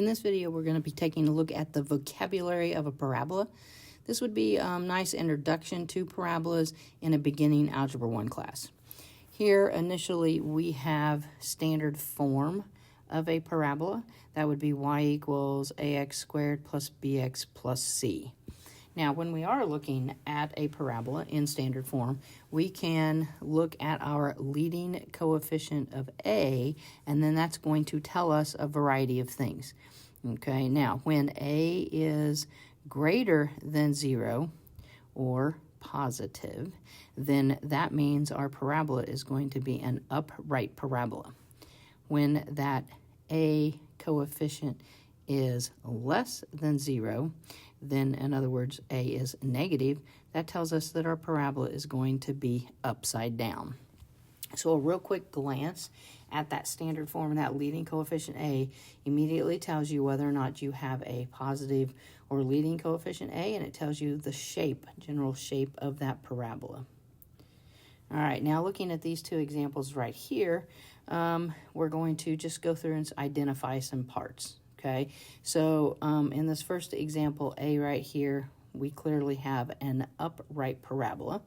this video, we're going to be taking a look at the vocabulary of a parabola. This would be a nice introduction to parabolas in a beginning Algebra 1 class. Here, initially, we have standard form of a parabola. That would be y equals ax squared plus bx plus c. Now, when we are looking at a parabola in standard form, we can look at our leading coefficient of a, and then that's going to tell us a variety of things. Okay, now, when a is greater than 0 or positive, then that means our parabola is going to be an upright parabola. When that a coefficient is less than 0, then in other words, a is negative, that tells us that our parabola is going to be upside down. So a real quick glance at that standard form and that leading coefficient a immediately tells you whether or not you have a positive or leading coefficient a, and it tells you the shape, general shape of that parabola. All right, now looking at these two examples right here, we're going to just go through and identify some parts. Okay, so in this first example, A right here, we clearly have an upright parabola.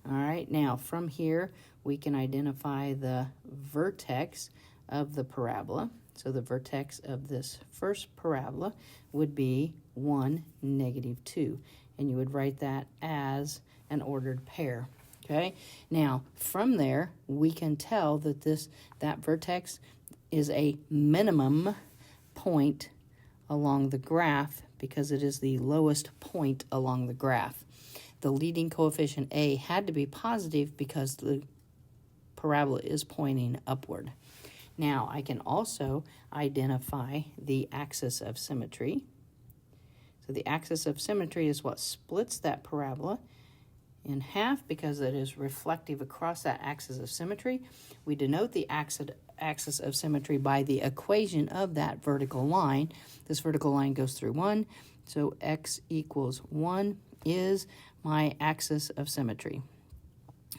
All right, now from here, we can identify the vertex of the parabola. So the vertex of this first parabola would be 1, -2, and you would write that as an ordered pair. Okay, now from there, we can tell that that vertex is a minimum point along the graph because it is the lowest point along the graph. The leading coefficient a had to be positive because the parabola is pointing upward. Now I can also identify the axis of symmetry. So the axis of symmetry is what splits that parabola in half because it is reflective across that axis of symmetry. We denote the axis of symmetry by the equation of that vertical line. This vertical line goes through 1, so x equals 1 is my axis of symmetry.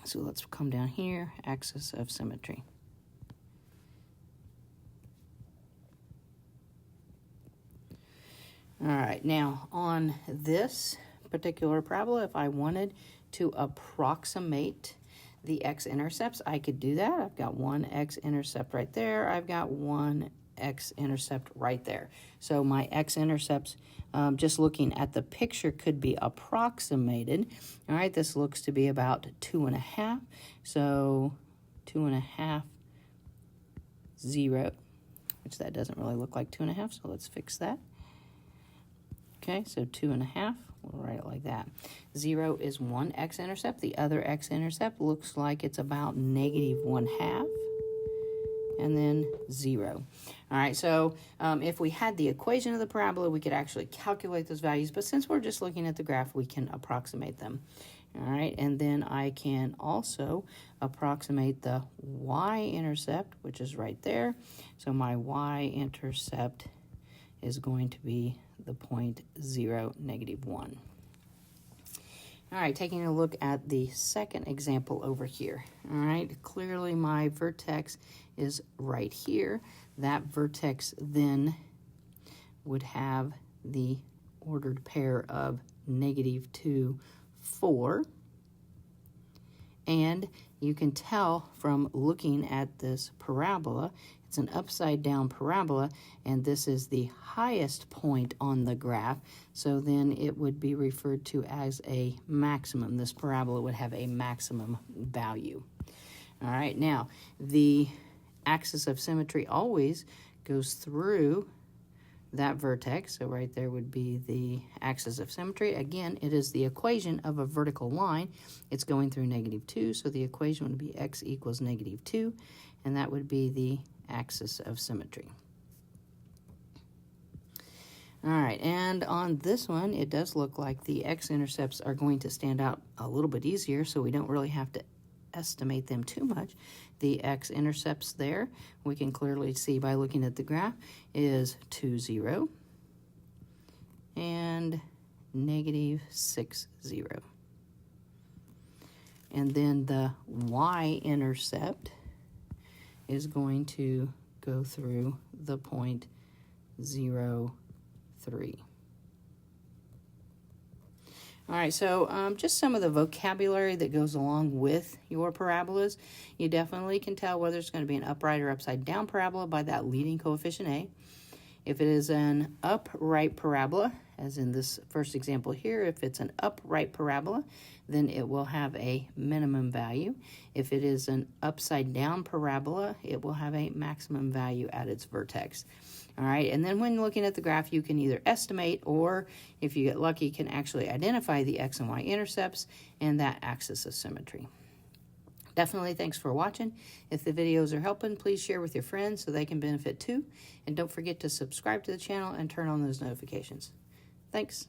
So let's come down here, axis of symmetry. All right, now on this particular parabola, if I wanted to approximate the x-intercepts, I could do that. I've got one x-intercept right there. I've got one x-intercept right there. So my x-intercepts, just looking at the picture, could be approximated. All right, this looks to be about 2.5. So 2.5, 0, which that doesn't really look like 2.5, so let's fix that. Okay, so 2.5. We'll write it like that. 0 is one x-intercept. The other x-intercept looks like it's about -1/2. And then 0. All right, so if we had the equation of the parabola, we could actually calculate those values. But since we're just looking at the graph, we can approximate them. All right, and then I can also approximate the y-intercept, which is right there. So my y-intercept is going to be the point 0, -1. All right, taking a look at the second example over here. All right, clearly my vertex is right here. That vertex then would have the ordered pair of -2, 4. And you can tell from looking at this parabola, it's an upside down parabola, and this is the highest point on the graph, so then it would be referred to as a maximum. This parabola would have a maximum value. All right, now the axis of symmetry always goes through that vertex, so right there would be the axis of symmetry. Again, it is the equation of a vertical line. It's going through -2, so the equation would be x equals -2, and that would be the axis of symmetry. All right, and on this one, it does look like the x-intercepts are going to stand out a little bit easier, so we don't really have to estimate them too much. The x-intercepts there, we can clearly see by looking at the graph, is 2, 0, and -6, 0. And then the y-intercept is going to go through the point 0, 3. All right, so just some of the vocabulary that goes along with your parabolas. You definitely can tell whether it's going to be an upright or upside down parabola by that leading coefficient A. If it is an upright parabola, as in this first example here, if it's an upright parabola, then it will have a minimum value. If it is an upside down parabola, it will have a maximum value at its vertex. All right, and then when looking at the graph, you can either estimate or, if you get lucky, can actually identify the X and Y intercepts and that axis of symmetry. Definitely thanks for watching. If the videos are helping, please share with your friends so they can benefit too. And don't forget to subscribe to the channel and turn on those notifications. Thanks.